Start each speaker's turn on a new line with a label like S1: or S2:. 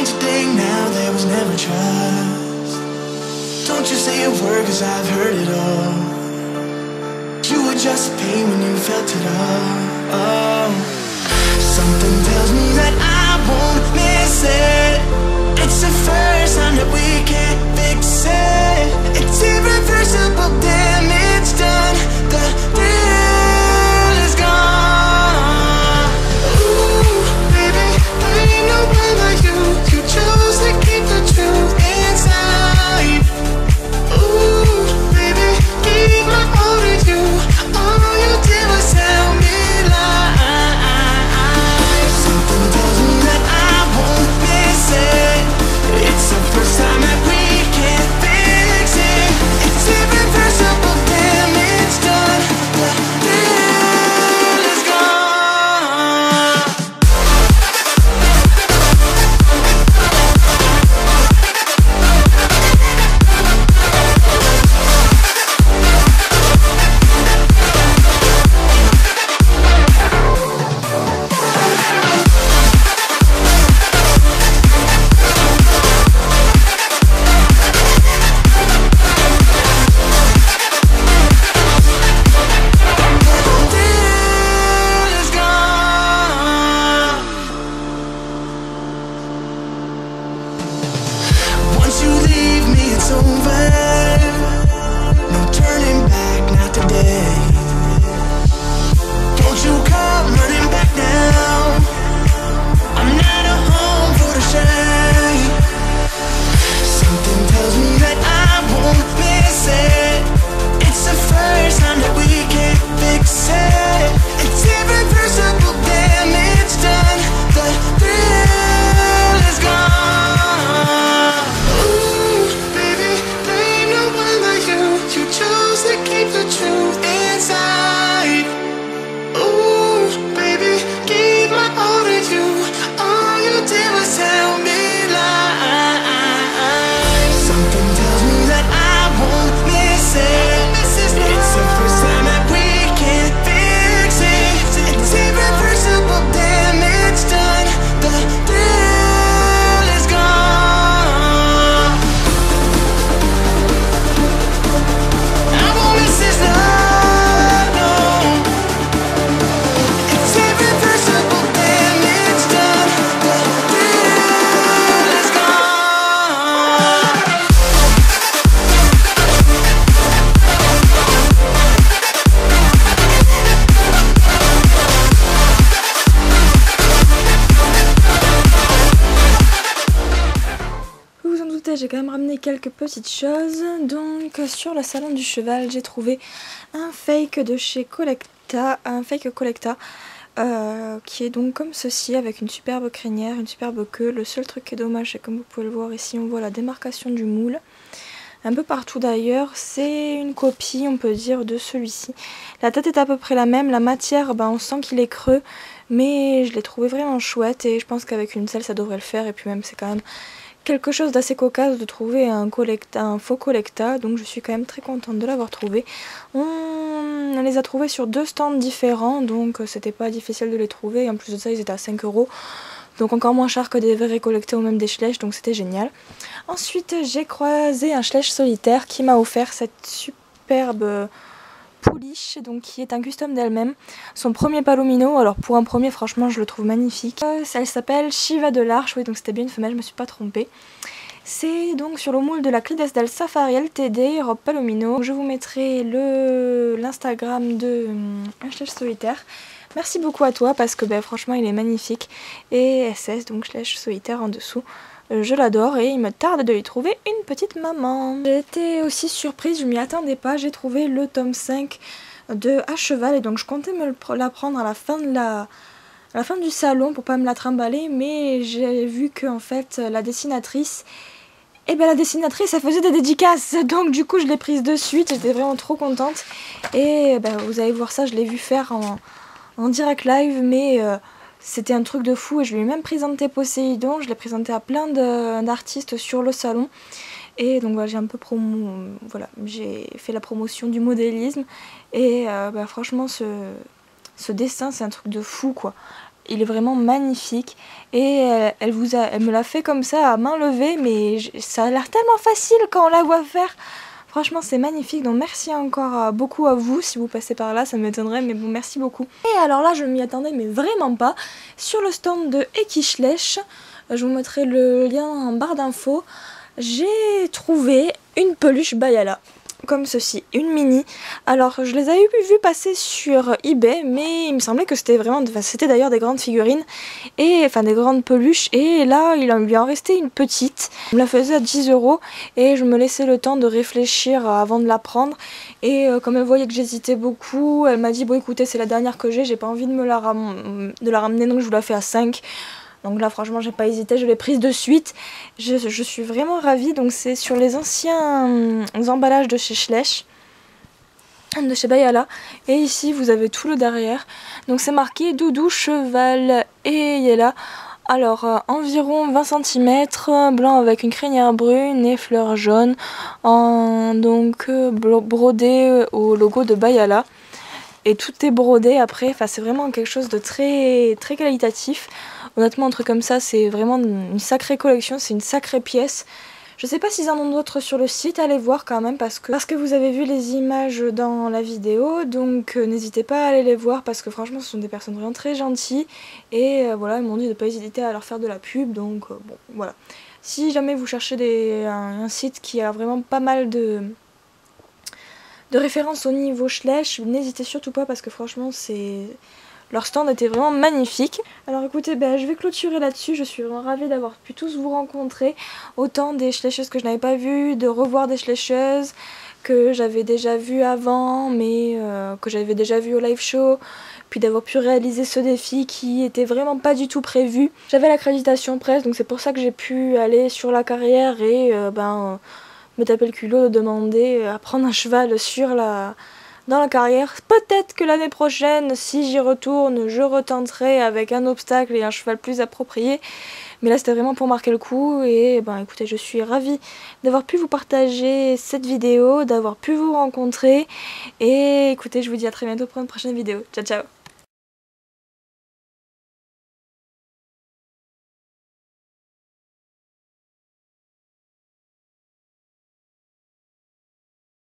S1: change a thing now, there was never trust. Don't you say a word, cause I've heard it all. You were just pain when you felt it all. Oh. Something tells me that I won't miss it. It's the first time that we can't fix it. It's irreversible damage done. The thrill is gone. Ooh, baby, there ain't no one like you. You chose to keep the truth inside. Ooh, baby, keep my all to you. All you did was tell me lies. Something tells me that I won't miss it. It's the first time that we can't fix it. It's irreversible damage done. The thrill is gone. Once you leave me, it's over. No turning back, not today. Don't you come running back now. I'm not a home for the shame. Something tells me that I won't miss it. It's the first time that we can't fix it. It's irreversible damage done. The thrill is gone. Ooh, baby, there ain't no one like you. You chose to keep the truth inside. Ooh, baby, keep my all to you. All you did was tell me lies. Something tells me that I won't miss it. It's the first time that we can't fix it. It's irreversible damage done. The thrill is gone. I won't miss this love, no. It's irreversible damage done. The thrill is gone.
S2: Vous vous en doutez, j'ai quand même ramené quelques petites choses. Donc sur le salon du cheval, j'ai trouvé un fake de chez Collecta, qui est donc comme ceci, avec une superbe crinière, une superbe queue. Le seul truc qui est dommage, c'est comme vous pouvez le voir ici, on voit la démarcation du moule. Un peu partout d'ailleurs, c'est une copie, on peut dire, de celui-ci. La tête est à peu près la même, la matière, on sent qu'il est creux, mais je l'ai trouvé vraiment chouette et je pense qu'avec une selle ça devrait le faire. Et puis même c'est quand même quelque chose d'assez cocasse de trouver un faux Collecta, donc je suis quand même très contente de l'avoir trouvé. On les a trouvés sur 2 stands différents, donc c'était pas difficile de les trouver, et en plus de ça ils étaient à 5 €, donc encore moins cher que des vrais Collecta ou même des Schleich, donc c'était génial. Ensuite j'ai croisé un Schleich solitaire qui m'a offert cette superbe pouliche, donc qui est un custom d'elle-même, son premier palomino. Alors pour un premier, franchement je le trouve magnifique. Elle s'appelle Shiva de l'Arche, oui, donc c'était bien une femelle, je me suis pas trompée. C'est donc sur le moule de la Clydesdale Safari LTD robe palomino. Je vous mettrai l'Instagram de un Schleich solitaire. Merci beaucoup à toi parce que franchement il est magnifique, et SS donc Schleich solitaire en dessous. Je l'adore et il me tarde de lui trouver une petite maman. J'ai été aussi surprise, je m'y attendais pas, j'ai trouvé le tome 5 de À Cheval, et donc je comptais la prendre à la fin du salon pour pas me la trimballer, mais j'ai vu que en fait la dessinatrice, elle faisait des dédicaces, donc du coup je l'ai prise de suite, j'étais vraiment trop contente. Et vous allez voir ça, je l'ai vu faire en direct live, mais c'était un truc de fou, et je lui ai même présenté Poséidon, je l'ai présenté à plein d'artistes sur le salon. Et donc j'ai un peu j'ai fait la promotion du modélisme, et franchement ce dessin c'est un truc de fou quoi. il est vraiment magnifique. Et elle me l'a fait comme ça à main levée, mais ça a l'air tellement facile quand on la voit faire. Franchement c'est magnifique, donc merci encore beaucoup à vous si vous passez par là, ça m'étonnerait mais bon merci beaucoup. Et alors là je m'y attendais mais vraiment pas, sur le stand de Eckischlech, je vous mettrai le lien en barre d'infos, j'ai trouvé une peluche Bayala. Comme ceci, une mini. Alors je les avais vu passer sur eBay, mais il me semblait que c'était vraiment, c'était d'ailleurs des grandes figurines, et enfin des grandes peluches, et là il lui en restait une petite. Je me la faisais à 10 € et je me laissais le temps de réfléchir avant de la prendre. Et comme elle voyait que j'hésitais beaucoup, elle m'a dit bon écoutez c'est la dernière que j'ai pas envie de me la ramener, donc je vous la fais à 5. Donc là franchement j'ai pas hésité, je l'ai prise de suite. Je suis vraiment ravie. Donc c'est sur les anciens emballages de chez Schlech, de chez Bayala. Et ici vous avez tout le derrière. Donc c'est marqué Doudou, Cheval et Yella. Alors environ 20 cm, blanc avec une crinière brune et fleurs jaunes. Donc brodé au logo de Bayala. Et tout est brodé après, enfin c'est vraiment quelque chose de très qualitatif. Honnêtement un truc comme ça c'est vraiment une sacrée collection, c'est une sacrée pièce. Je sais pas s'ils en ont d'autres sur le site, allez voir quand même parce que vous avez vu les images dans la vidéo, donc n'hésitez pas à aller les voir parce que franchement ce sont des personnes vraiment très gentilles. Et voilà, ils m'ont dit de ne pas hésiter à leur faire de la pub, donc bon voilà. Si jamais vous cherchez un site qui a vraiment pas mal de référence au niveau Schlech, n'hésitez surtout pas parce que franchement leur stand était vraiment magnifique. Alors écoutez, je vais clôturer là-dessus, je suis vraiment ravie d'avoir pu tous vous rencontrer, autant des Schlecheuses que je n'avais pas vues, de revoir des Schlecheuses que j'avais déjà vues avant, mais que j'avais déjà vues au live show, puis d'avoir pu réaliser ce défi qui était vraiment pas du tout prévu. J'avais l'accréditation presse, donc c'est pour ça que j'ai pu aller sur la carrière et me taper le culot de demander à prendre un cheval dans la carrière. Peut-être que l'année prochaine, si j'y retourne, je retenterai avec un obstacle et un cheval plus approprié. Mais là c'était vraiment pour marquer le coup et écoutez, je suis ravie d'avoir pu vous partager cette vidéo, d'avoir pu vous rencontrer. Et écoutez, je vous dis à très bientôt pour une prochaine vidéo. Ciao ciao.